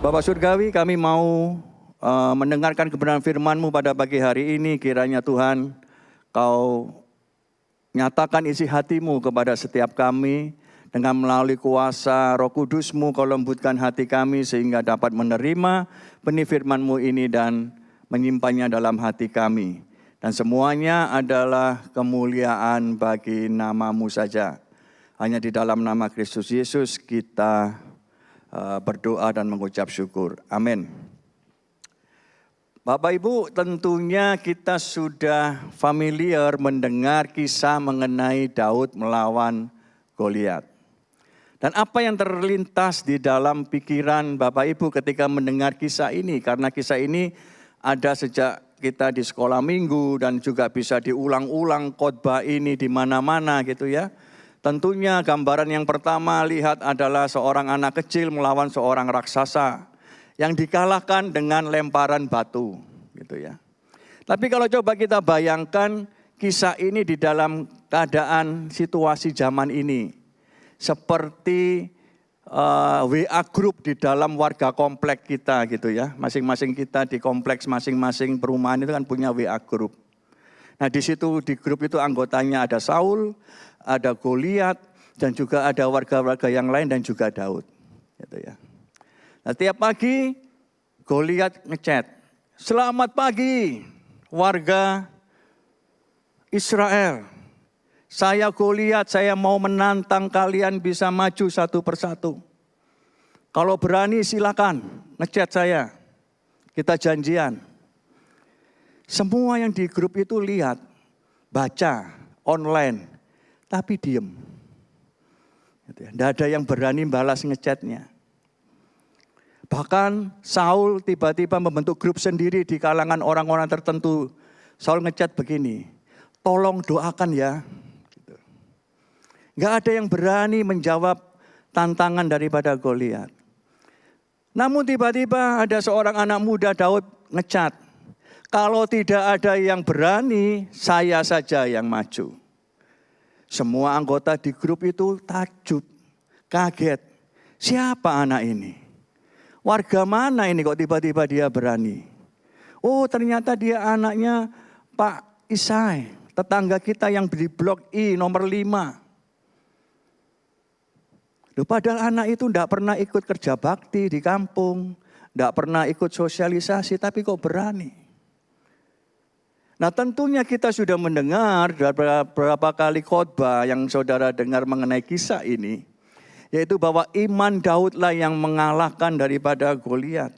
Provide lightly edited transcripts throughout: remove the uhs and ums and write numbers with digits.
Bapak Surgawi, kami mau mendengarkan kebenaran firman-Mu pada pagi hari ini. Kiranya Tuhan, Kau nyatakan isi hati-Mu kepada setiap kami. Dengan melalui kuasa Roh Kudus-Mu, Kau lembutkan hati kami sehingga dapat menerima benih firman-Mu ini dan menyimpannya dalam hati kami. Dan semuanya adalah kemuliaan bagi nama-Mu saja. Hanya di dalam nama Kristus Yesus kita berdoa dan mengucap syukur. Amin. Bapak Ibu, tentunya kita sudah familiar mendengar kisah mengenai Daud melawan Goliat. Dan apa yang terlintas di dalam pikiran Bapak Ibu ketika mendengar kisah ini? Karena kisah ini ada sejak kita di sekolah minggu dan juga bisa diulang-ulang khotbah ini di mana-mana gitu ya. Tentunya gambaran yang pertama lihat adalah seorang anak kecil melawan seorang raksasa yang dikalahkan dengan lemparan batu gitu ya. Tapi kalau coba kita bayangkan kisah ini di dalam keadaan situasi zaman ini. Seperti WA group di dalam warga komplek kita gitu ya. Masing-masing kita di kompleks masing-masing perumahan itu kan punya WA group. Nah di situ di grup itu anggotanya ada Saul, ada Goliat, dan juga ada warga-warga yang lain dan juga Daud. Gitu ya. Nah tiap pagi Goliat ngechat, "Selamat pagi warga Israel. Saya Goliat, saya mau menantang kalian bisa maju satu persatu. Kalau berani silakan ngechat saya, kita janjian." Semua yang di grup itu lihat, baca, online, tapi diem. Tidak ada yang berani balas ngechatnya. Bahkan Saul tiba-tiba membentuk grup sendiri di kalangan orang-orang tertentu. Saul ngechat begini, "Tolong doakan ya." Nggak ada yang berani menjawab tantangan daripada Goliat. Namun tiba-tiba ada seorang anak muda Daud ngechat, "Kalau tidak ada yang berani, saya saja yang maju." Semua anggota di grup itu takjub, kaget. Siapa anak ini? Warga mana ini kok tiba-tiba dia berani? Oh ternyata dia anaknya Pak Isai, tetangga kita yang di blok I nomor 5. Padahal anak itu tidak pernah ikut kerja bakti di kampung, tidak pernah ikut sosialisasi, tapi kok berani. Nah tentunya kita sudah mendengar beberapa kali khotbah yang saudara dengar mengenai kisah ini. Yaitu bahwa iman Daudlah yang mengalahkan daripada Goliat.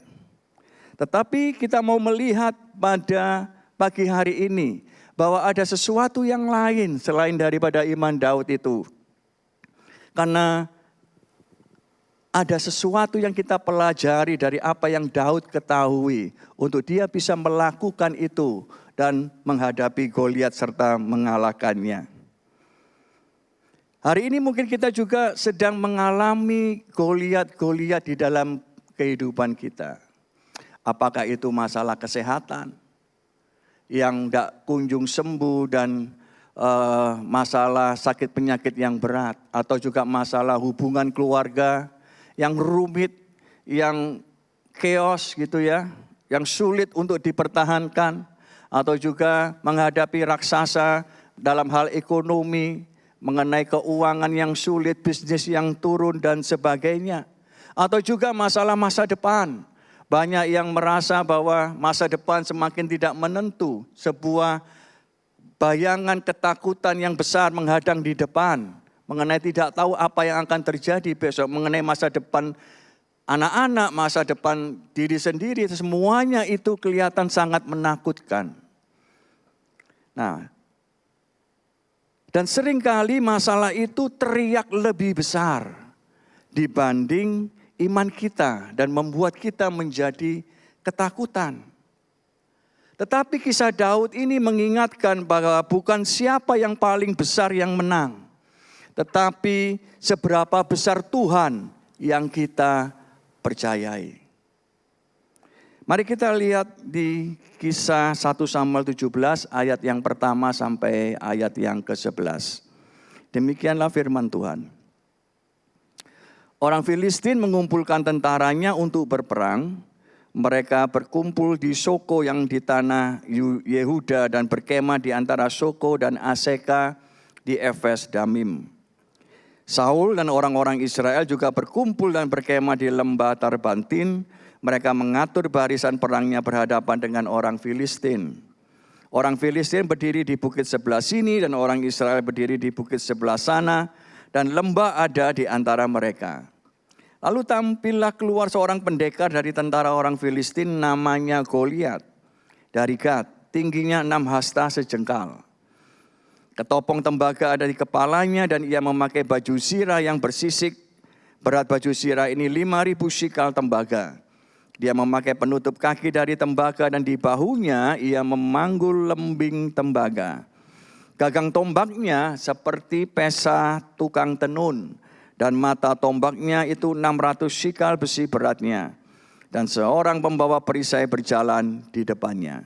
Tetapi kita mau melihat pada pagi hari ini. Bahwa ada sesuatu yang lain selain daripada iman Daud itu. Karena ada sesuatu yang kita pelajari dari apa yang Daud ketahui. Untuk dia bisa melakukan itu dan menghadapi Goliat serta mengalahkannya. Hari ini mungkin kita juga sedang mengalami Goliat di dalam kehidupan kita. Apakah itu masalah kesehatan yang tidak kunjung sembuh dan masalah sakit penyakit yang berat. Atau juga masalah hubungan keluarga yang rumit, yang chaos gitu ya. Yang sulit untuk dipertahankan. Atau juga menghadapi raksasa dalam hal ekonomi, mengenai keuangan yang sulit, bisnis yang turun dan sebagainya. Atau juga masalah masa depan. Banyak yang merasa bahwa masa depan semakin tidak menentu. Sebuah bayangan ketakutan yang besar menghadang di depan. Mengenai tidak tahu apa yang akan terjadi besok. Mengenai masa depan anak-anak, masa depan diri sendiri. Semuanya itu kelihatan sangat menakutkan. Nah, dan seringkali masalah itu teriak lebih besar dibanding iman kita dan membuat kita menjadi ketakutan. Tetapi kisah Daud ini mengingatkan bahwa bukan siapa yang paling besar yang menang, tetapi seberapa besar Tuhan yang kita percayai. Mari kita lihat di kisah 1 Samuel 17 ayat yang pertama sampai ayat yang ke-11. Demikianlah firman Tuhan. Orang Filistin mengumpulkan tentaranya untuk berperang. Mereka berkumpul di Soko yang di tanah Yehuda dan berkemah di antara Soko dan Aseka di Efes Damim. Saul dan orang-orang Israel juga berkumpul dan berkemah di lembah Tarbantin. Mereka mengatur barisan perangnya berhadapan dengan orang Filistin. Orang Filistin berdiri di bukit sebelah sini dan orang Israel berdiri di bukit sebelah sana, dan lembah ada di antara mereka. Lalu tampillah keluar seorang pendekar dari tentara orang Filistin, namanya Goliat dari Gat, tingginya 6 hasta sejengkal. Ketopong tembaga ada di kepalanya dan ia memakai baju sirah yang bersisik. Berat baju sirah ini 5.000 shikal tembaga. Dia memakai penutup kaki dari tembaga dan di bahunya ia memanggul lembing tembaga. Gagang tombaknya seperti pesa tukang tenun dan mata tombaknya itu 600 shikal besi beratnya. Dan seorang pembawa perisai berjalan di depannya.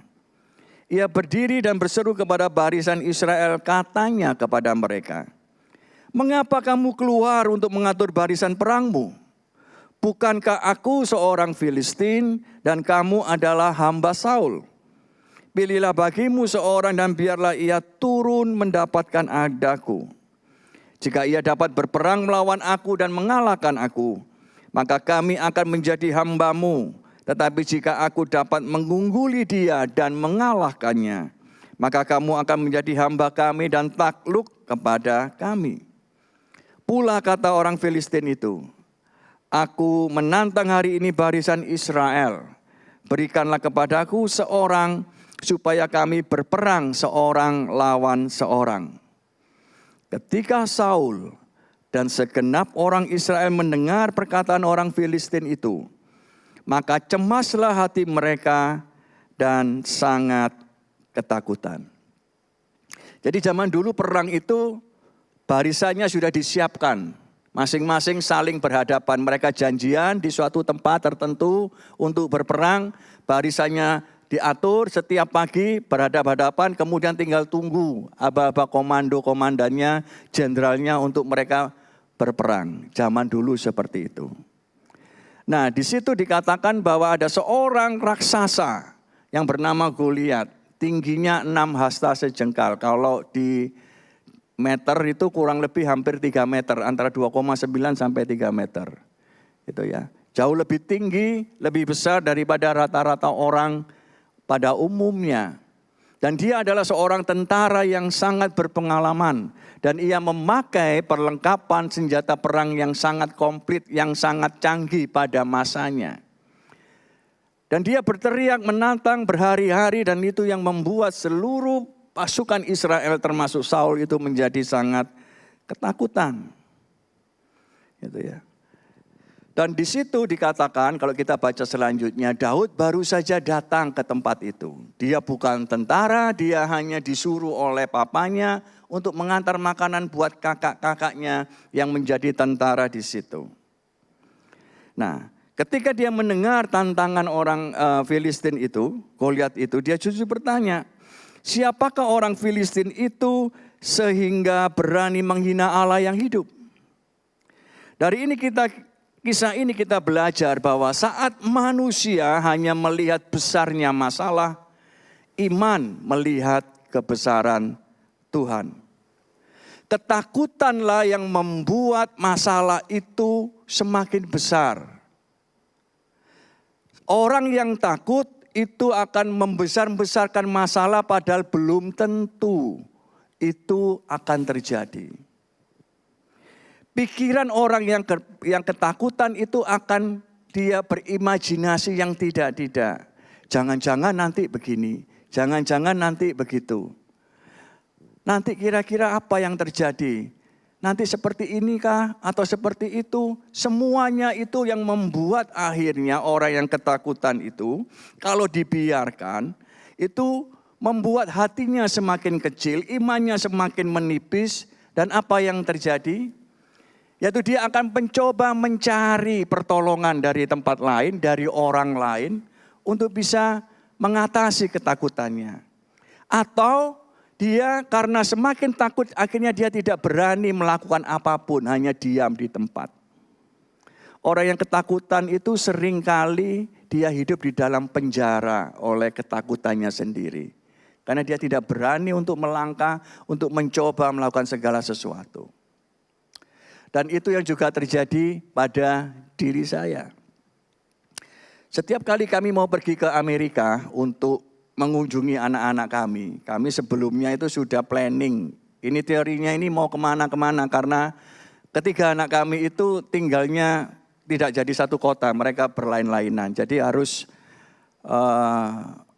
Ia berdiri dan berseru kepada barisan Israel, katanya kepada mereka, "Mengapa kamu keluar untuk mengatur barisan perangmu? Bukankah aku seorang Filistin dan kamu adalah hamba Saul? Pilihlah bagimu seorang dan biarlah ia turun mendapatkan adaku. Jika ia dapat berperang melawan aku dan mengalahkan aku, maka kami akan menjadi hambamu. Tetapi jika aku dapat mengungguli dia dan mengalahkannya, maka kamu akan menjadi hamba kami dan takluk kepada kami." Pula kata orang Filistin itu, "Aku menantang hari ini barisan Israel. Berikanlah kepadaku seorang supaya kami berperang seorang lawan seorang." Ketika Saul dan segenap orang Israel mendengar perkataan orang Filistin itu, maka cemaslah hati mereka dan sangat ketakutan. Jadi zaman dulu perang itu barisannya sudah disiapkan. Masing-masing saling berhadapan. Mereka janjian di suatu tempat tertentu untuk berperang. Barisannya diatur setiap pagi berhadapan-hadapan. Kemudian tinggal tunggu aba-aba komando, komandannya, jenderalnya untuk mereka berperang. Zaman dulu seperti itu. Nah, di situ dikatakan bahwa ada seorang raksasa yang bernama Goliat. Tingginya 6 hasta sejengkal. Kalau di meter itu kurang lebih hampir 3 meter, antara 2,9 sampai 3 meter. Itu ya. Jauh lebih tinggi, lebih besar daripada rata-rata orang pada umumnya. Dan dia adalah seorang tentara yang sangat berpengalaman. Dan ia memakai perlengkapan senjata perang yang sangat komplit, yang sangat canggih pada masanya. Dan dia berteriak menantang berhari-hari dan itu yang membuat seluruh pasukan Israel termasuk Saul itu menjadi sangat ketakutan. Gitu ya. Dan di situ dikatakan kalau kita baca selanjutnya, Daud baru saja datang ke tempat itu. Dia bukan tentara, dia hanya disuruh oleh papanya untuk mengantar makanan buat kakak-kakaknya yang menjadi tentara di situ. Nah, ketika dia mendengar tantangan orang Filistin itu, Goliat itu, dia justru bertanya, siapakah orang Filistin itu sehingga berani menghina Allah yang hidup? Dari kisah ini kita belajar bahwa saat manusia hanya melihat besarnya masalah, iman melihat kebesaran Tuhan. Ketakutanlah yang membuat masalah itu semakin besar. Orang yang takut itu akan membesar-besarkan masalah padahal belum tentu itu akan terjadi. Pikiran orang yang ketakutan itu akan dia berimajinasi yang tidak-tidak. Jangan-jangan nanti begini, jangan-jangan nanti begitu. Nanti kira-kira apa yang terjadi? Nanti seperti ini kah atau seperti itu? Semuanya itu yang membuat akhirnya orang yang ketakutan itu kalau dibiarkan itu membuat hatinya semakin kecil, imannya semakin menipis dan apa yang terjadi? Yaitu dia akan mencoba mencari pertolongan dari tempat lain, dari orang lain untuk bisa mengatasi ketakutannya. Atau dia karena semakin takut akhirnya dia tidak berani melakukan apapun, hanya diam di tempat. orang yang ketakutan itu seringkali dia hidup di dalam penjara oleh ketakutannya sendiri. Karena dia tidak berani untuk melangkah, untuk mencoba melakukan segala sesuatu. Dan itu yang juga terjadi pada diri saya. Setiap kali kami mau pergi ke Amerika untuk mengunjungi anak-anak kami sebelumnya itu sudah planning. Ini teorinya ini mau kemana-kemana karena ketiga anak kami itu tinggalnya tidak jadi satu kota, mereka berlain-lainan. Jadi harus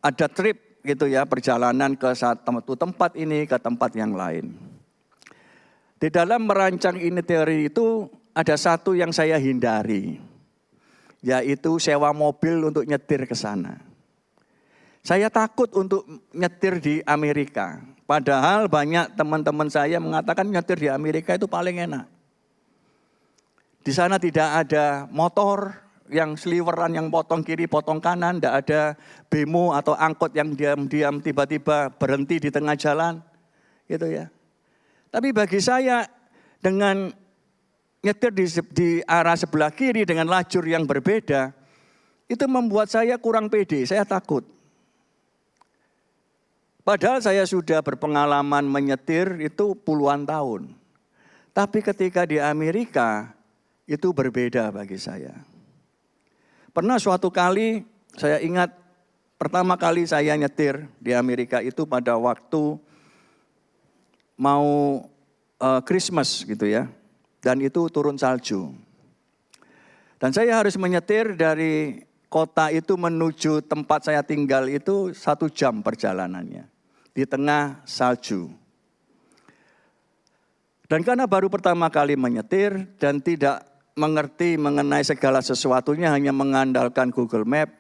ada trip gitu ya, perjalanan ke satu tempat ini ke tempat yang lain. Di dalam merancang ini teori itu ada satu yang saya hindari, yaitu sewa mobil untuk nyetir ke sana. Saya takut untuk nyetir di Amerika. Padahal banyak teman-teman saya mengatakan nyetir di Amerika itu paling enak. Di sana tidak ada motor yang sliweran, yang potong kiri, potong kanan. Tidak ada bemo atau angkot yang diam-diam tiba-tiba berhenti di tengah jalan. Gitu ya. Tapi bagi saya dengan nyetir di arah sebelah kiri dengan lajur yang berbeda, itu membuat saya kurang pede, saya takut. Padahal saya sudah berpengalaman menyetir itu puluhan tahun. Tapi ketika di Amerika, itu berbeda bagi saya. Pernah suatu kali, saya ingat pertama kali saya nyetir di Amerika itu pada waktu mau Christmas gitu ya. Dan itu turun salju. Dan saya harus menyetir dari kota itu menuju tempat saya tinggal itu 1 jam perjalanannya. Di tengah salju. Dan karena baru pertama kali menyetir dan tidak mengerti mengenai segala sesuatunya, hanya mengandalkan Google Map,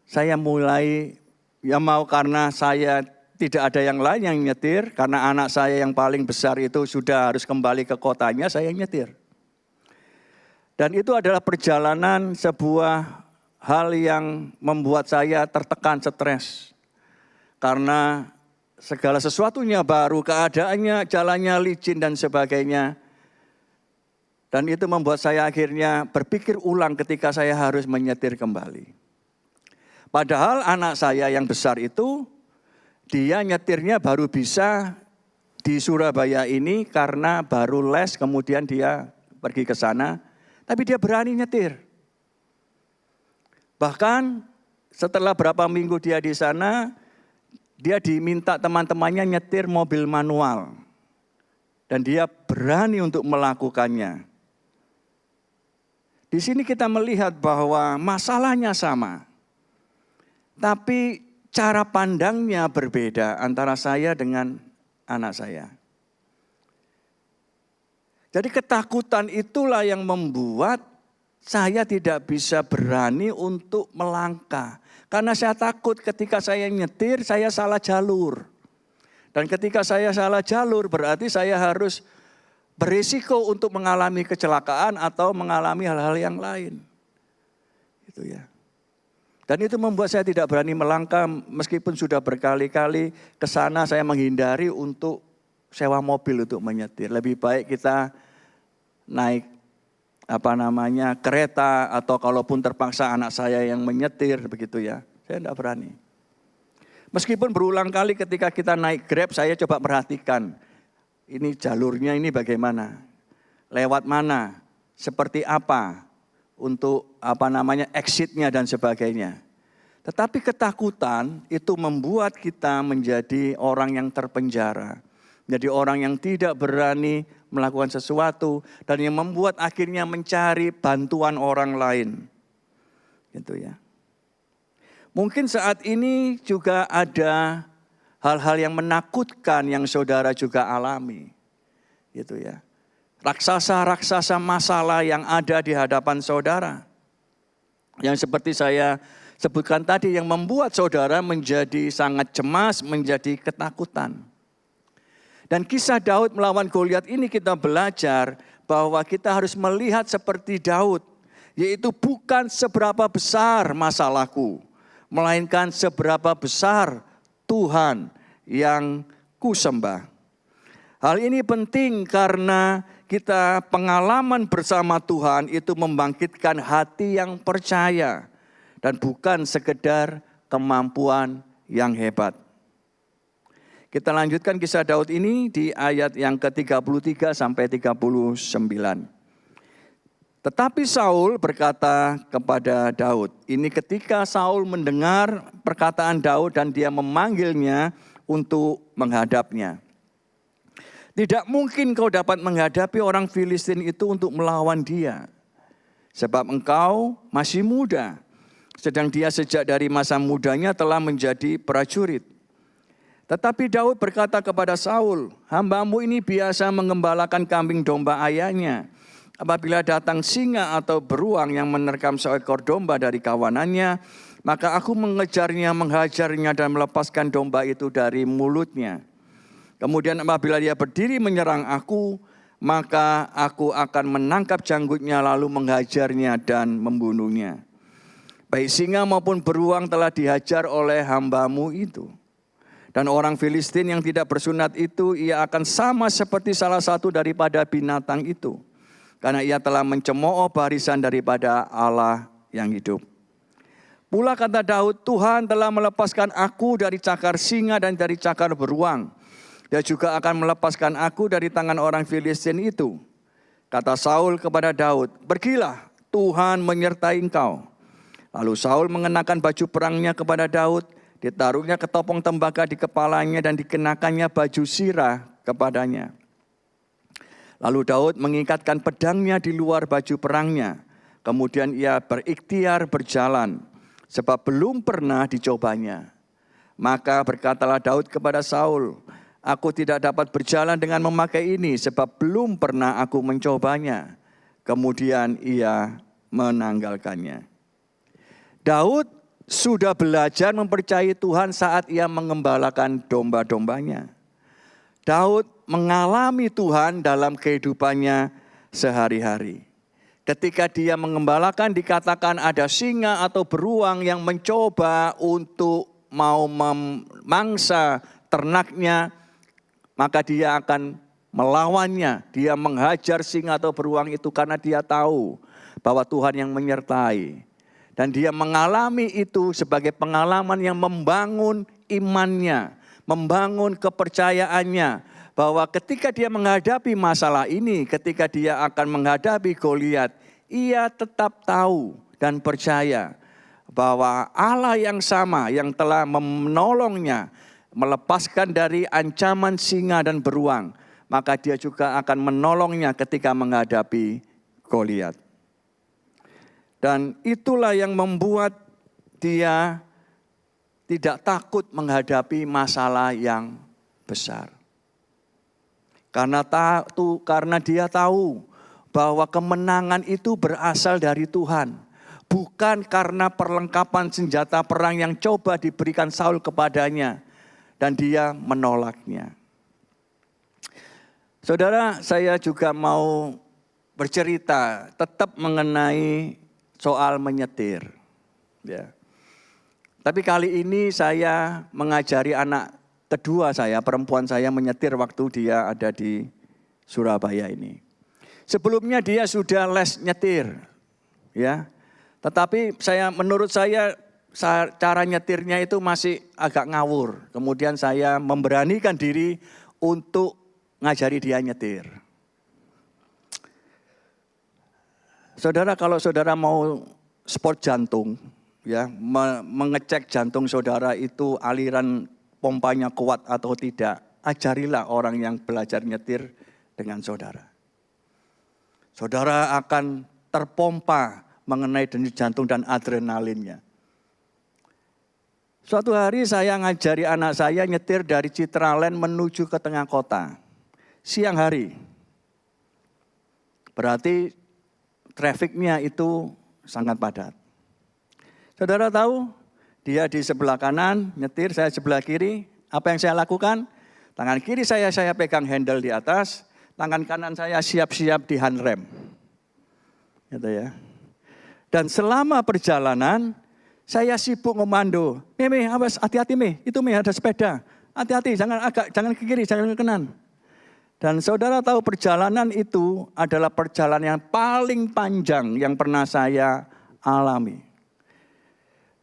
saya mulai, ya mau karena saya tidak ada yang lain yang nyetir, karena anak saya yang paling besar itu sudah harus kembali ke kotanya, saya nyetir. Dan itu adalah perjalanan sebuah hal yang membuat saya tertekan, stres. Karena segala sesuatunya baru, keadaannya, jalannya licin dan sebagainya. Dan itu membuat saya akhirnya berpikir ulang ketika saya harus menyetir kembali. Padahal anak saya yang besar itu, dia nyetirnya baru bisa di Surabaya ini karena baru les, kemudian dia pergi ke sana. Tapi dia berani nyetir. Bahkan setelah berapa minggu dia di sana, dia diminta teman-temannya nyetir mobil manual. Dan dia berani untuk melakukannya. Di sini kita melihat bahwa masalahnya sama. Tapi cara pandangnya berbeda antara saya dengan anak saya. Jadi ketakutan itulah yang membuat saya tidak bisa berani untuk melangkah. Karena saya takut ketika saya nyetir, saya salah jalur. Dan ketika saya salah jalur berarti saya harus berisiko untuk mengalami kecelakaan atau mengalami hal-hal yang lain. Itu ya. Dan itu membuat saya tidak berani melangkah meskipun sudah berkali-kali ke sana saya menghindari untuk sewa mobil untuk menyetir. Lebih baik kita naik kereta atau kalaupun terpaksa anak saya yang menyetir begitu ya. Saya tidak berani. Meskipun berulang kali ketika kita naik Grab saya coba perhatikan. Ini jalurnya ini bagaimana? Lewat mana? Seperti apa? Untuk exitnya dan sebagainya. Tetapi ketakutan itu membuat kita menjadi orang yang terpenjara. Jadi orang yang tidak berani melakukan sesuatu dan yang membuat akhirnya mencari bantuan orang lain. Gitu ya. Mungkin saat ini juga ada hal-hal yang menakutkan yang saudara juga alami. Gitu ya. Raksasa-raksasa masalah yang ada di hadapan saudara. Yang seperti saya sebutkan tadi yang membuat saudara menjadi sangat cemas, menjadi ketakutan. Dan kisah Daud melawan Goliat ini kita belajar bahwa kita harus melihat seperti Daud. Yaitu bukan seberapa besar masalahku, melainkan seberapa besar Tuhan yang kusembah. Hal ini penting karena kita pengalaman bersama Tuhan itu membangkitkan hati yang percaya dan bukan sekedar kemampuan yang hebat. Kita lanjutkan kisah Daud ini di ayat yang ke-33 sampai 39. Tetapi Saul berkata kepada Daud, ini ketika Saul mendengar perkataan Daud dan dia memanggilnya untuk menghadapnya. Tidak mungkin kau dapat menghadapi orang Filistin itu untuk melawan dia. Sebab engkau masih muda, sedang dia sejak dari masa mudanya telah menjadi prajurit. Tetapi Daud berkata kepada Saul, hambamu ini biasa mengembalakan kambing domba ayahnya. Apabila datang singa atau beruang yang menerkam seekor domba dari kawanannya, maka aku mengejarnya, menghajarnya dan melepaskan domba itu dari mulutnya. Kemudian apabila dia berdiri menyerang aku, maka aku akan menangkap janggutnya lalu menghajarnya dan membunuhnya. Baik singa maupun beruang telah dihajar oleh hambamu itu. Dan orang Filistin yang tidak bersunat itu, ia akan sama seperti salah satu daripada binatang itu. Karena ia telah mencemooh barisan daripada Allah yang hidup. Pula kata Daud, Tuhan telah melepaskan aku dari cakar singa dan dari cakar beruang. Dia juga akan melepaskan aku dari tangan orang Filistin itu. Kata Saul kepada Daud, pergilah, Tuhan menyertai engkau. Lalu Saul mengenakan baju perangnya kepada Daud, ditaruhnya ketopong tembaga di kepalanya dan dikenakannya baju sirah kepadanya. Lalu Daud mengikatkan pedangnya di luar baju perangnya. Kemudian ia berikhtiar berjalan, sebab belum pernah dicobanya. Maka berkatalah Daud kepada Saul, aku tidak dapat berjalan dengan memakai ini, sebab belum pernah aku mencobanya. Kemudian ia menanggalkannya. Daud sudah belajar mempercayai Tuhan saat ia mengembalakan domba-dombanya. Daud mengalami Tuhan dalam kehidupannya sehari-hari. Ketika dia mengembalakan, dikatakan ada singa atau beruang yang mencoba untuk mau memangsa ternaknya, maka dia akan melawannya. Dia menghajar singa atau beruang itu karena dia tahu bahwa Tuhan yang menyertai. Dan dia mengalami itu sebagai pengalaman yang membangun imannya, membangun kepercayaannya, bahwa ketika dia menghadapi masalah ini, ketika dia akan menghadapi Goliat, ia tetap tahu dan percaya bahwa Allah yang sama yang telah menolongnya, melepaskan dari ancaman singa dan beruang, maka dia juga akan menolongnya ketika menghadapi Goliat. Dan itulah yang membuat dia tidak takut menghadapi masalah yang besar. Karena dia tahu bahwa kemenangan itu berasal dari Tuhan. Bukan karena perlengkapan senjata perang yang coba diberikan Saul kepadanya. Dan dia menolaknya. Saudara, saya juga mau bercerita tetap mengenai soal menyetir. Ya. Tapi kali ini saya mengajari anak kedua saya, perempuan saya menyetir waktu dia ada di Surabaya ini. Sebelumnya dia sudah les nyetir. Ya. Tetapi menurut saya cara nyetirnya itu masih agak ngawur. Kemudian saya memberanikan diri untuk ngajari dia nyetir. Saudara, kalau saudara mau sport jantung, ya, mengecek jantung saudara itu aliran pompanya kuat atau tidak, ajarilah orang yang belajar nyetir dengan saudara. Saudara akan terpompa mengenai denyut jantung dan adrenalinnya. Suatu hari saya ngajari anak saya nyetir dari Citraland menuju ke tengah kota. Siang hari. Berarti trafiknya itu sangat padat. Saudara tahu, dia di sebelah kanan nyetir, saya sebelah kiri. Apa yang saya lakukan? Tangan kiri saya pegang handle di atas, tangan kanan saya siap-siap di handrem. Gitu ya. Dan selama perjalanan, saya sibuk ngomando. Mi, awas, hati-hati Mi, itu Mi ada sepeda. Hati-hati, jangan ke kiri, jangan ke kanan. Dan saudara tahu perjalanan itu adalah perjalanan yang paling panjang yang pernah saya alami.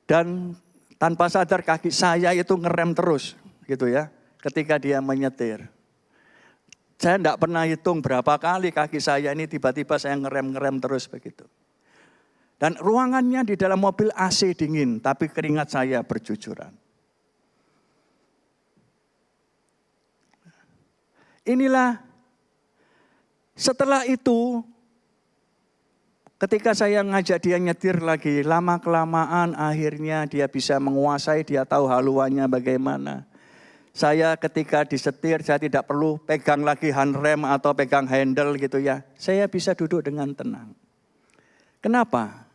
Dan tanpa sadar kaki saya itu ngerem terus gitu ya ketika dia menyetir. Saya tidak pernah hitung berapa kali kaki saya ini tiba-tiba saya ngerem terus begitu. Dan ruangannya di dalam mobil AC dingin tapi keringat saya bercucuran. Inilah setelah itu ketika saya ngajak dia nyetir lagi, lama-kelamaan akhirnya dia bisa menguasai, dia tahu haluannya bagaimana. Saya ketika disetir, saya tidak perlu pegang lagi handrem atau pegang handle gitu ya. Saya bisa duduk dengan tenang. Kenapa?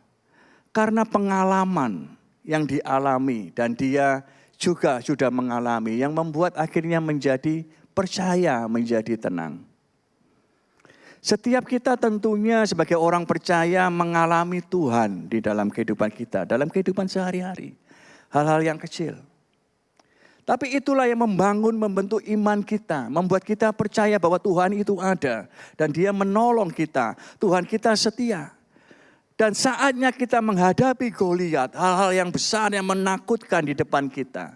Karena pengalaman yang dialami dan dia juga sudah mengalami yang membuat akhirnya menjadi percaya, menjadi tenang. Setiap kita tentunya sebagai orang percaya mengalami Tuhan di dalam kehidupan kita, dalam kehidupan sehari-hari. Hal-hal yang kecil. Tapi itulah yang membentuk iman kita, membuat kita percaya bahwa Tuhan itu ada. Dan Dia menolong kita, Tuhan kita setia. Dan saatnya kita menghadapi Goliat, hal-hal yang besar yang menakutkan di depan kita.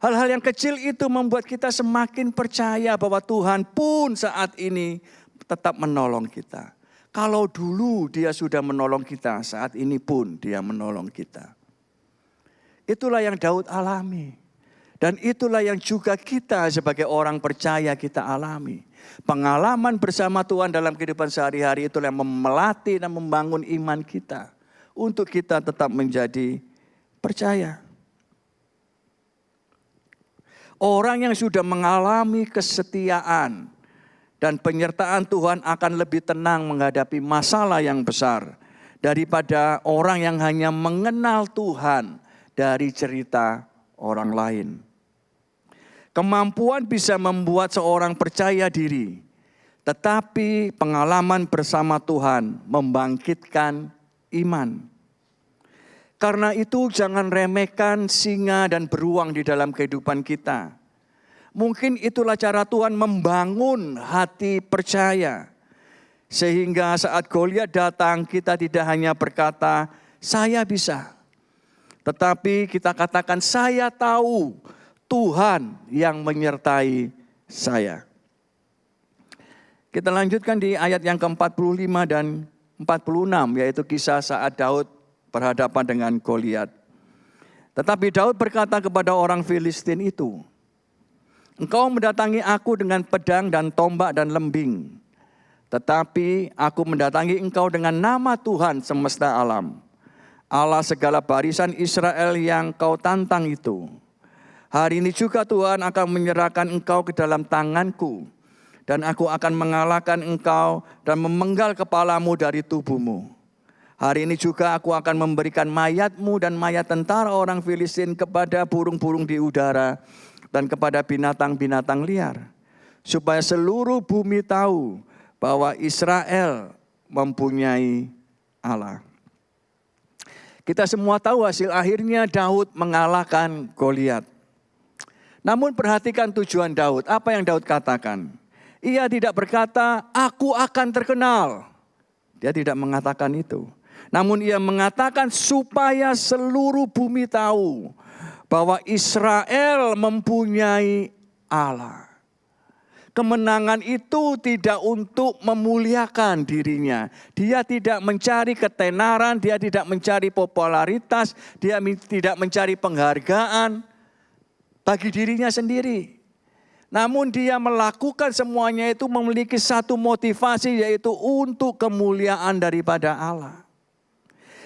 Hal-hal yang kecil itu membuat kita semakin percaya bahwa Tuhan pun saat ini tetap menolong kita. Kalau dulu Dia sudah menolong kita, saat ini pun Dia menolong kita. Itulah yang Daud alami. Dan itulah yang juga kita sebagai orang percaya kita alami. Pengalaman bersama Tuhan dalam kehidupan sehari-hari itulah yang melatih dan membangun iman kita. Untuk kita tetap menjadi percaya. Orang yang sudah mengalami kesetiaan dan penyertaan Tuhan akan lebih tenang menghadapi masalah yang besar daripada orang yang hanya mengenal Tuhan dari cerita orang lain. Kemampuan bisa membuat seorang percaya diri, tetapi pengalaman bersama Tuhan membangkitkan iman. Karena itu jangan remehkan singa dan beruang di dalam kehidupan kita. Mungkin itulah cara Tuhan membangun hati percaya. Sehingga saat Goliat datang kita tidak hanya berkata, saya bisa. Tetapi kita katakan, saya tahu Tuhan yang menyertai saya. Kita lanjutkan di ayat yang ke-45 dan 46, yaitu kisah saat Daud berhadapan dengan Goliat. Tetapi Daud berkata kepada orang Filistin itu, engkau mendatangi aku dengan pedang dan tombak dan lembing. Tetapi aku mendatangi engkau dengan nama Tuhan semesta alam, Allah segala barisan Israel yang kau tantang itu. Hari ini juga Tuhan akan menyerahkan engkau ke dalam tanganku, dan aku akan mengalahkan engkau dan memenggal kepalamu dari tubuhmu. Hari ini juga aku akan memberikan mayatmu dan mayat tentara orang Filistin kepada burung-burung di udara dan kepada binatang-binatang liar. Supaya seluruh bumi tahu bahwa Israel mempunyai Allah. Kita semua tahu hasil akhirnya Daud mengalahkan Goliat. Namun perhatikan tujuan Daud. Apa yang Daud katakan? Ia tidak berkata, aku akan terkenal. Dia tidak mengatakan itu. Namun ia mengatakan supaya seluruh bumi tahu bahwa Israel mempunyai Allah. Kemenangan itu tidak untuk memuliakan dirinya. Dia tidak mencari ketenaran, dia tidak mencari popularitas, dia tidak mencari penghargaan bagi dirinya sendiri. Namun dia melakukan semuanya itu memiliki satu motivasi, yaitu untuk kemuliaan daripada Allah.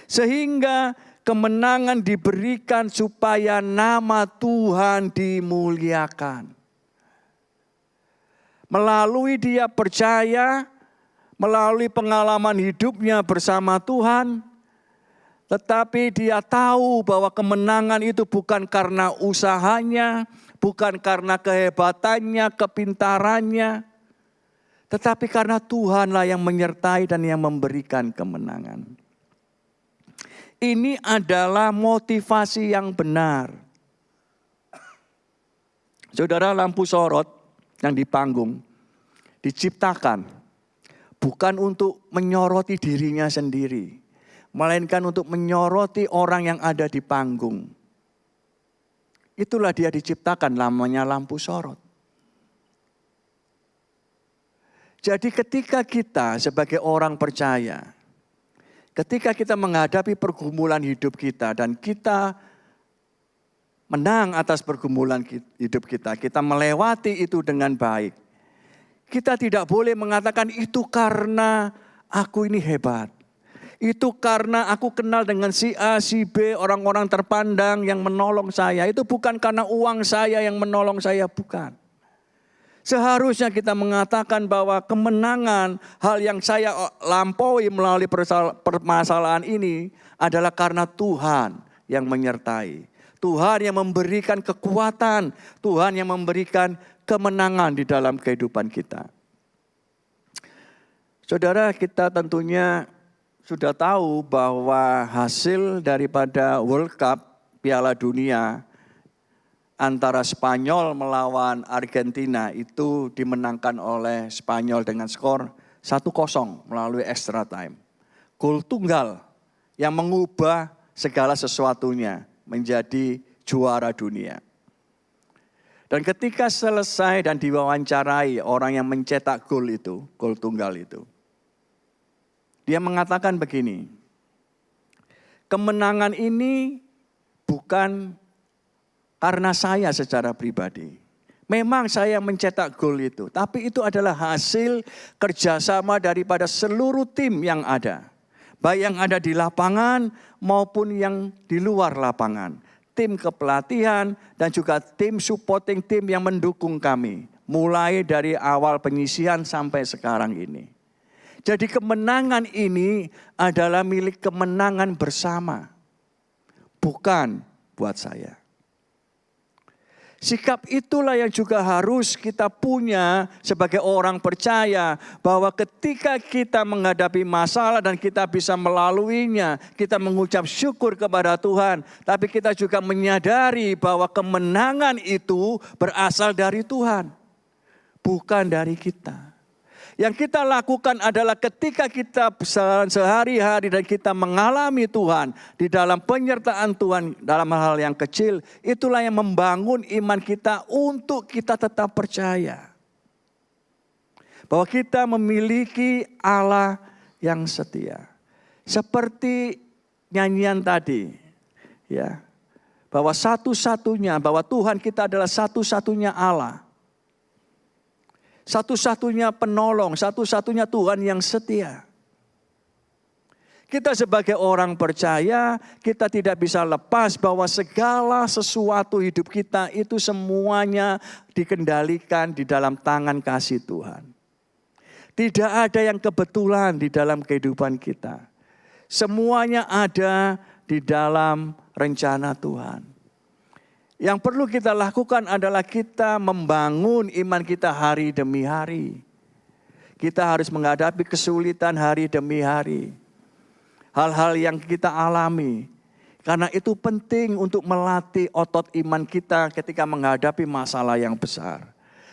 Sehingga kemenangan diberikan supaya nama Tuhan dimuliakan. Melalui dia percaya, melalui pengalaman hidupnya bersama Tuhan, tetapi dia tahu bahwa kemenangan itu bukan karena usahanya, bukan karena kehebatannya, kepintarannya, tetapi karena Tuhanlah yang menyertai dan yang memberikan kemenangan. Ini adalah motivasi yang benar. Saudara, lampu sorot yang di panggung diciptakan bukan untuk menyoroti dirinya sendiri, melainkan untuk menyoroti orang yang ada di panggung. Itulah dia diciptakan, namanya lampu sorot. Jadi ketika kita sebagai orang percaya, ketika kita menghadapi pergumulan hidup kita dan kita menang atas pergumulan hidup kita, kita melewati itu dengan baik. Kita tidak boleh mengatakan itu karena aku ini hebat. Itu karena aku kenal dengan si A, si B, orang-orang terpandang yang menolong saya. Itu bukan karena uang saya yang menolong saya, bukan. Seharusnya kita mengatakan bahwa kemenangan, hal yang saya lampaui melalui permasalahan ini adalah karena Tuhan yang menyertai. Tuhan yang memberikan kekuatan, Tuhan yang memberikan kemenangan di dalam kehidupan kita. Saudara, kita tentunya sudah tahu bahwa hasil daripada World Cup Piala Dunia antara Spanyol melawan Argentina itu dimenangkan oleh Spanyol dengan skor 1-0 melalui extra time. Gol tunggal yang mengubah segala sesuatunya menjadi juara dunia. Dan ketika selesai dan diwawancarai orang yang mencetak gol itu, gol tunggal itu, dia mengatakan begini, kemenangan ini bukan karena saya secara pribadi. Memang saya mencetak gol itu, tapi itu adalah hasil kerjasama daripada seluruh tim yang ada. Baik yang ada di lapangan maupun yang di luar lapangan. Tim kepelatihan dan juga tim supporting tim yang mendukung kami. Mulai dari awal penyisihan sampai sekarang ini. Jadi kemenangan ini adalah milik kemenangan bersama. Bukan buat saya. Sikap itulah yang juga harus kita punya sebagai orang percaya. Bahwa ketika kita menghadapi masalah dan kita bisa melaluinya. Kita mengucap syukur kepada Tuhan. Tapi kita juga menyadari bahwa kemenangan itu berasal dari Tuhan. Bukan dari kita. Yang kita lakukan adalah ketika kita sehari-hari dan kita mengalami Tuhan di dalam penyertaan Tuhan dalam hal yang kecil, itulah yang membangun iman kita untuk kita tetap percaya. Bahwa kita memiliki Allah yang setia. Seperti nyanyian tadi, ya. Bahwa satu-satunya, bahwa Tuhan kita adalah satu-satunya Allah. Satu-satunya penolong, satu-satunya Tuhan yang setia. Kita sebagai orang percaya, kita tidak bisa lepas bahwa segala sesuatu hidup kita itu semuanya dikendalikan di dalam tangan kasih Tuhan. Tidak ada yang kebetulan di dalam kehidupan kita. Semuanya ada di dalam rencana Tuhan. Yang perlu kita lakukan adalah kita membangun iman kita hari demi hari. Kita harus menghadapi kesulitan hari demi hari. Hal-hal yang kita alami. Karena itu penting untuk melatih otot iman kita ketika menghadapi masalah yang besar.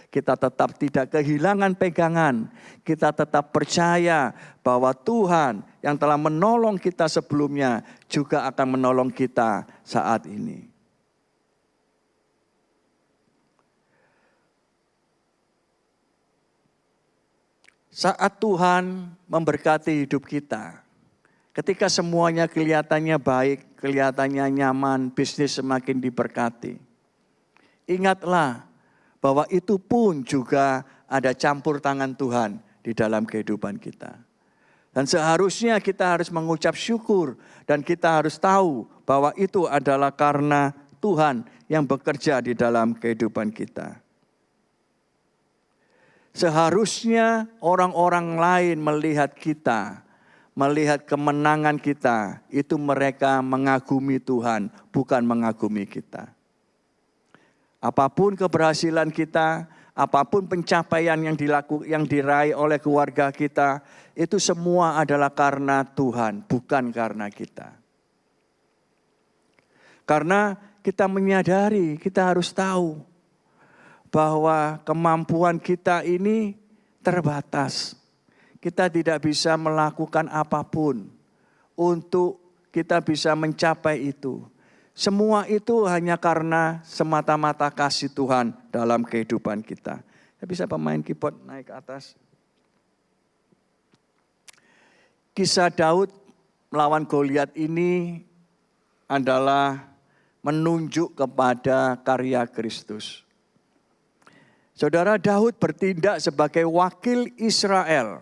Kita tetap tidak kehilangan pegangan. Kita tetap percaya bahwa Tuhan yang telah menolong kita sebelumnya juga akan menolong kita saat ini. Saat Tuhan memberkati hidup kita, ketika semuanya kelihatannya baik, kelihatannya nyaman, bisnis semakin diberkati. Ingatlah bahwa itu pun juga ada campur tangan Tuhan di dalam kehidupan kita. Dan seharusnya kita harus mengucap syukur dan kita harus tahu bahwa itu adalah karena Tuhan yang bekerja di dalam kehidupan kita. Seharusnya orang-orang lain melihat kita, melihat kemenangan kita, itu mereka mengagumi Tuhan, bukan mengagumi kita. Apapun keberhasilan kita, apapun pencapaian yang diraih oleh keluarga kita, itu semua adalah karena Tuhan, bukan karena kita. Karena kita menyadari, kita harus tahu bahwa kemampuan kita ini terbatas. Kita tidak bisa melakukan apapun untuk kita bisa mencapai itu. Semua itu hanya karena semata-mata kasih Tuhan dalam kehidupan kita. Bisa pemain keyboard naik ke atas. Kisah Daud melawan Goliat ini adalah menunjuk kepada karya Kristus. Saudara, Daud bertindak sebagai wakil Israel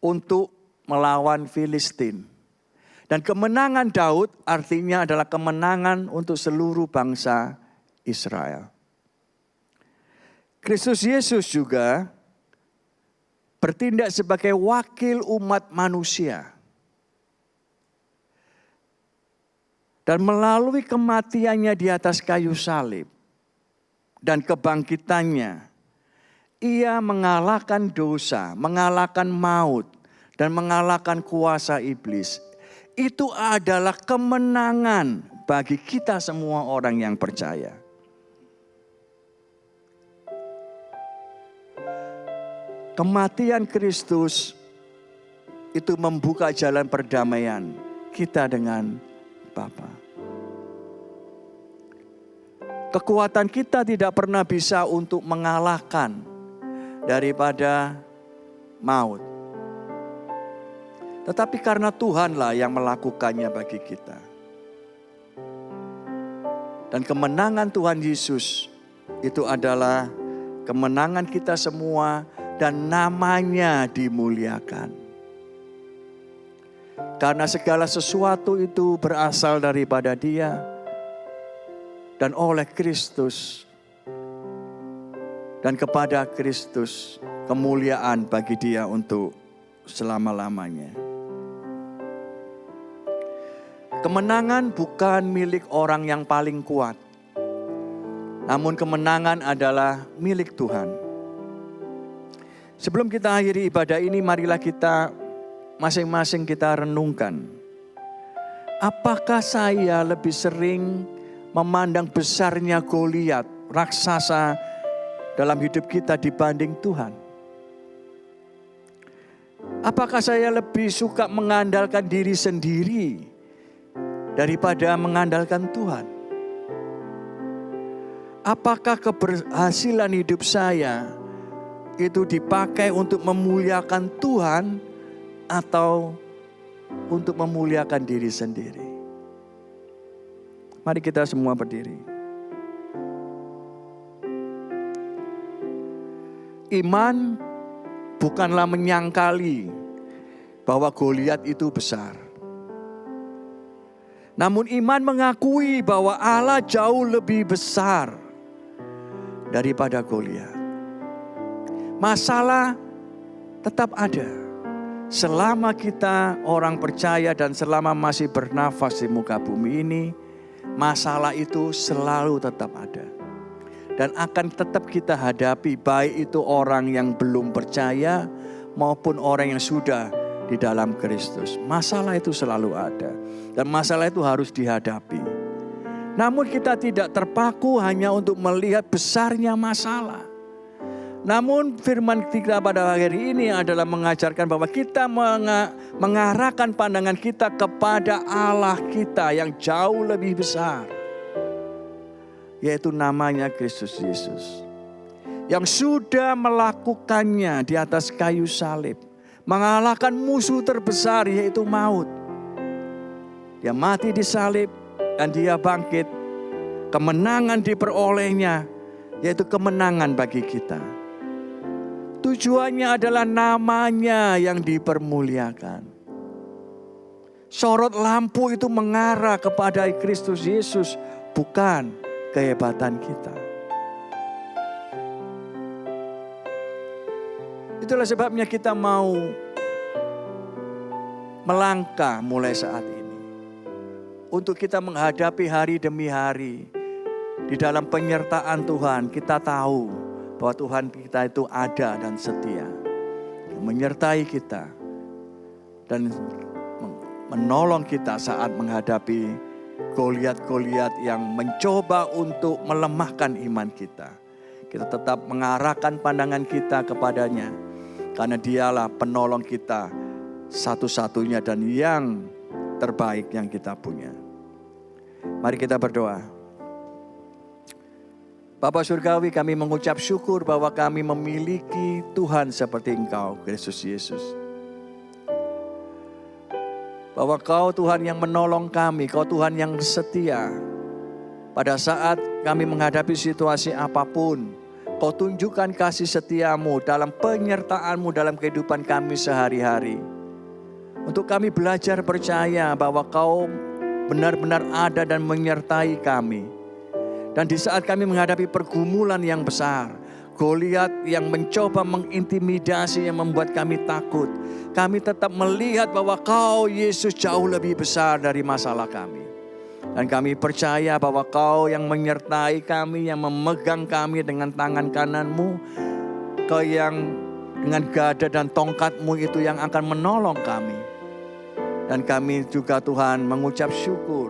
untuk melawan Filistin. Dan kemenangan Daud artinya adalah kemenangan untuk seluruh bangsa Israel. Kristus Yesus juga bertindak sebagai wakil umat manusia. Dan melalui kematiannya di atas kayu salib dan kebangkitannya, ia mengalahkan dosa, mengalahkan maut, dan mengalahkan kuasa iblis. Itu adalah kemenangan bagi kita semua orang yang percaya. Kematian Kristus itu membuka jalan perdamaian kita dengan Bapa. Kekuatan kita tidak pernah bisa untuk mengalahkan daripada maut. Tetapi karena Tuhanlah yang melakukannya bagi kita. Dan kemenangan Tuhan Yesus itu adalah kemenangan kita semua dan namanya dimuliakan. Karena segala sesuatu itu berasal daripada Dia dan oleh Kristus. Dan kepada Kristus kemuliaan bagi Dia untuk selama-lamanya. Kemenangan bukan milik orang yang paling kuat. Namun kemenangan adalah milik Tuhan. Sebelum kita akhiri ibadah ini, marilah kita masing-masing kita renungkan. Apakah saya lebih sering memandang besarnya Goliat, raksasa dalam hidup kita dibanding Tuhan? Apakah saya lebih suka mengandalkan diri sendiri daripada mengandalkan Tuhan? Apakah keberhasilan hidup saya itu dipakai untuk memuliakan Tuhan atau untuk memuliakan diri sendiri? Mari kita semua berdiri. Iman bukanlah menyangkali bahwa Goliat itu besar. Namun iman mengakui bahwa Allah jauh lebih besar daripada Goliat. Masalah tetap ada. Selama kita orang percaya dan selama masih bernafas di muka bumi ini, masalah itu selalu tetap ada. Dan akan tetap kita hadapi, baik itu orang yang belum percaya maupun orang yang sudah di dalam Kristus. Masalah itu selalu ada. Dan masalah itu harus dihadapi. Namun kita tidak terpaku hanya untuk melihat besarnya masalah. Namun firman kita pada hari ini adalah mengajarkan bahwa kita mengarahkan pandangan kita kepada Allah kita yang jauh lebih besar. Yaitu namanya Kristus Yesus. Yang sudah melakukannya di atas kayu salib. Mengalahkan musuh terbesar yaitu maut. Dia mati di salib dan dia bangkit. Kemenangan diperolehnya yaitu kemenangan bagi kita. Tujuannya adalah namanya yang dipermuliakan. Sorot lampu itu mengarah kepada Kristus Yesus, bukan kehebatan kita. Itulah sebabnya kita mau melangkah mulai saat ini. Untuk kita menghadapi hari demi hari. Di dalam penyertaan Tuhan kita tahu bahwa Tuhan kita itu ada dan setia. Menyertai kita. Dan menolong kita saat menghadapi Goliat-Goliat yang mencoba untuk melemahkan iman kita. kita tetap mengarahkan pandangan kita kepadanya. Karena dialah penolong kita satu-satunya dan yang terbaik yang kita punya. Mari kita berdoa. Bapa Surgawi, kami mengucap syukur bahwa kami memiliki Tuhan seperti Engkau, Kristus Yesus. Bahwa Kau Tuhan yang menolong kami, Kau Tuhan yang setia. Pada saat kami menghadapi situasi apapun, Kau tunjukkan kasih setiamu dalam penyertaan-Mu dalam kehidupan kami sehari-hari. Untuk kami belajar percaya bahwa Kau benar-benar ada dan menyertai kami. Dan di saat kami menghadapi pergumulan yang besar, Goliat yang mencoba mengintimidasi yang membuat kami takut, kami tetap melihat bahwa Kau Yesus jauh lebih besar dari masalah kami. Dan kami percaya bahwa Kau yang menyertai kami, yang memegang kami dengan tangan kanan-Mu, Kau yang dengan gada dan tongkat-Mu itu yang akan menolong kami. Dan kami juga Tuhan mengucap syukur,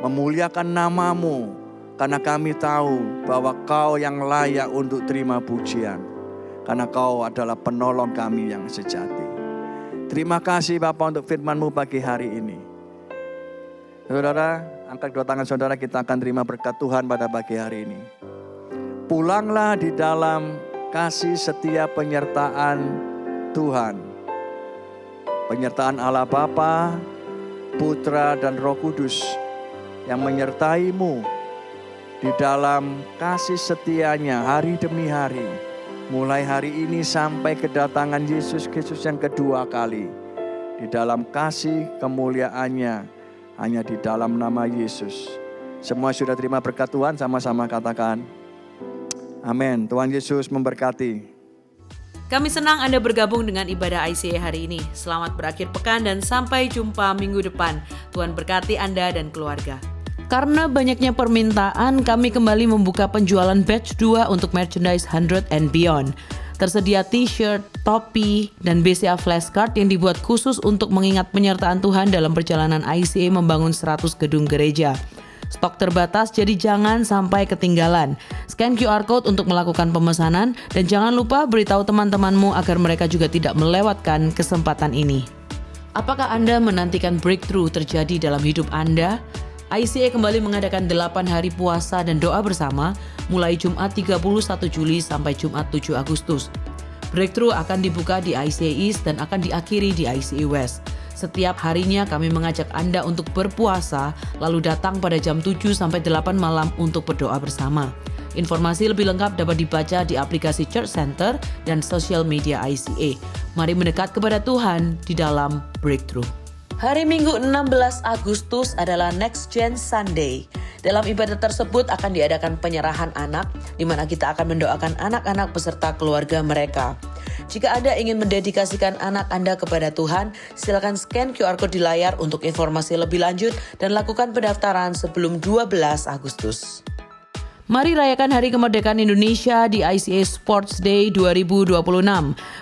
memuliakan nama-Mu, karena kami tahu bahwa Kau yang layak untuk terima pujian. Karena Kau adalah penolong kami yang sejati. Terima kasih Bapa untuk firman-Mu pagi hari ini. Saudara, angkat kedua tangan saudara, kita akan terima berkat Tuhan pada pagi hari ini. Pulanglah di dalam kasih setia penyertaan Tuhan. Penyertaan Allah Bapa, Putra dan Roh Kudus yang menyertai-Mu di dalam kasih setianya hari demi hari. Mulai hari ini sampai kedatangan Yesus Kristus yang kedua kali. Di dalam kasih kemuliaannya, hanya di dalam nama Yesus. Semua sudah terima berkat Tuhan, sama-sama katakan amin. Tuhan Yesus memberkati. Kami senang Anda bergabung dengan ibadah ICA hari ini. Selamat berakhir pekan dan sampai jumpa minggu depan. Tuhan berkati Anda dan keluarga. Karena banyaknya permintaan, kami kembali membuka penjualan batch 2 untuk merchandise 100 and Beyond. Tersedia t-shirt, topi, dan BCA flashcard yang dibuat khusus untuk mengingat penyertaan Tuhan dalam perjalanan ICA membangun 100 gedung gereja. Stok terbatas, jadi jangan sampai ketinggalan. Scan QR Code untuk melakukan pemesanan, dan jangan lupa beritahu teman-temanmu agar mereka juga tidak melewatkan kesempatan ini. Apakah Anda menantikan breakthrough terjadi dalam hidup Anda? ICA kembali mengadakan 8 hari puasa dan doa bersama mulai Jumat 31 Juli sampai Jumat 7 Agustus. Breakthrough akan dibuka di ICA East dan akan diakhiri di ICA West. Setiap harinya kami mengajak Anda untuk berpuasa, lalu datang pada jam 7 sampai 8 malam untuk berdoa bersama. Informasi lebih lengkap dapat dibaca di aplikasi Church Center dan sosial media ICA. Mari mendekat kepada Tuhan di dalam Breakthrough. Hari Minggu 16 Agustus adalah Next Gen Sunday. Dalam ibadah tersebut akan diadakan penyerahan anak, di mana kita akan mendoakan anak-anak beserta keluarga mereka. Jika Anda ingin mendedikasikan anak Anda kepada Tuhan, silakan scan QR Code di layar untuk informasi lebih lanjut dan lakukan pendaftaran sebelum 12 Agustus. Mari rayakan Hari Kemerdekaan Indonesia di ICA Sports Day 2026.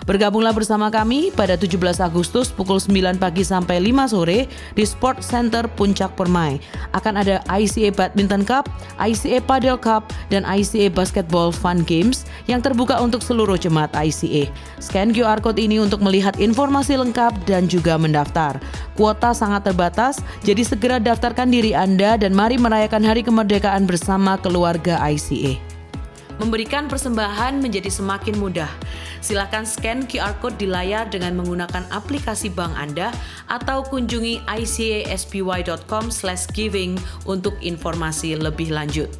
Bergabunglah bersama kami pada 17 Agustus pukul 9 pagi sampai 5 sore di Sport Center Puncak Permai. Akan ada ICA Badminton Cup, ICA Padel Cup, dan ICA Basketball Fun Games yang terbuka untuk seluruh jemaat ICA. Scan QR Code ini untuk melihat informasi lengkap dan juga mendaftar. Kuota sangat terbatas, jadi segera daftarkan diri Anda dan mari merayakan Hari Kemerdekaan bersama keluarga ICA. Memberikan persembahan menjadi semakin mudah. Silakan scan QR Code di layar dengan menggunakan aplikasi bank Anda atau kunjungi icaspy.com/giving untuk informasi lebih lanjut.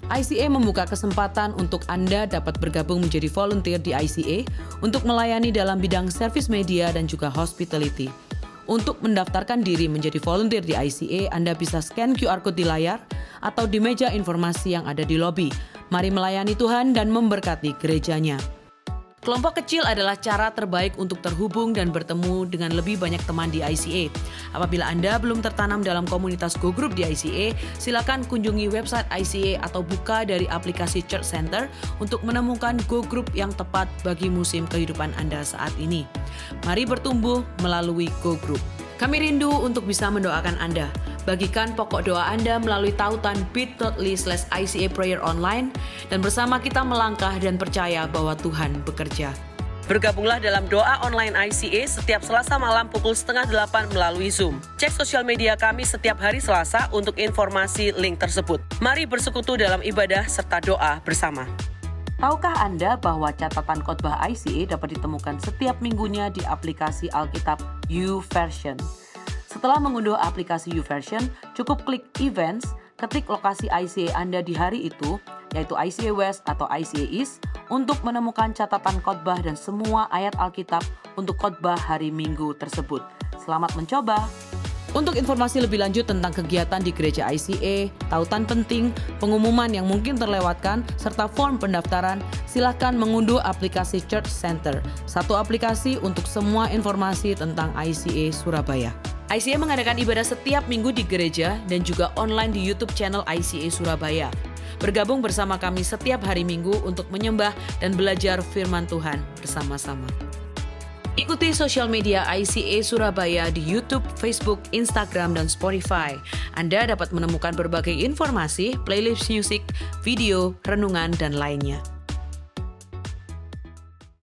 ICA membuka kesempatan untuk Anda dapat bergabung menjadi volunteer di ICA untuk melayani dalam bidang service media dan juga hospitality. Untuk mendaftarkan diri menjadi volunteer di ICA, Anda bisa scan QR Code di layar atau di meja informasi yang ada di lobi. Mari melayani Tuhan dan memberkati gerejanya. Kelompok kecil adalah cara terbaik untuk terhubung dan bertemu dengan lebih banyak teman di ICA. Apabila Anda belum tertanam dalam komunitas Go Group di ICA, silakan kunjungi website ICA atau buka dari aplikasi Church Center untuk menemukan Go Group yang tepat bagi musim kehidupan Anda saat ini. Mari bertumbuh melalui Go Group. Kami rindu untuk bisa mendoakan Anda. Bagikan pokok doa Anda melalui tautan bit.ly/ICA Prayer Online dan bersama kita melangkah dan percaya bahwa Tuhan bekerja. Bergabunglah dalam doa online ICA setiap Selasa malam pukul 7:30 melalui Zoom. Cek sosial media kami setiap hari Selasa untuk informasi link tersebut. Mari bersekutu dalam ibadah serta doa bersama. Tahukah Anda bahwa catatan khotbah ICA dapat ditemukan setiap minggunya di aplikasi Alkitab YouVersion? Setelah mengunduh aplikasi YouVersion, cukup klik Events, ketik lokasi ICA Anda di hari itu, yaitu ICA West atau ICA East, untuk menemukan catatan khotbah dan semua ayat Alkitab untuk khotbah hari Minggu tersebut. Selamat mencoba! Untuk informasi lebih lanjut tentang kegiatan di gereja ICA, tautan penting, pengumuman yang mungkin terlewatkan, serta form pendaftaran, silakan mengunduh aplikasi Church Center, satu aplikasi untuk semua informasi tentang ICA Surabaya. ICA mengadakan ibadah setiap minggu di gereja dan juga online di YouTube channel ICA Surabaya. Bergabung bersama kami setiap hari Minggu untuk menyembah dan belajar firman Tuhan bersama-sama. Ikuti sosial media ICA Surabaya di YouTube, Facebook, Instagram, dan Spotify. Anda dapat menemukan berbagai informasi, playlist musik, video, renungan, dan lainnya.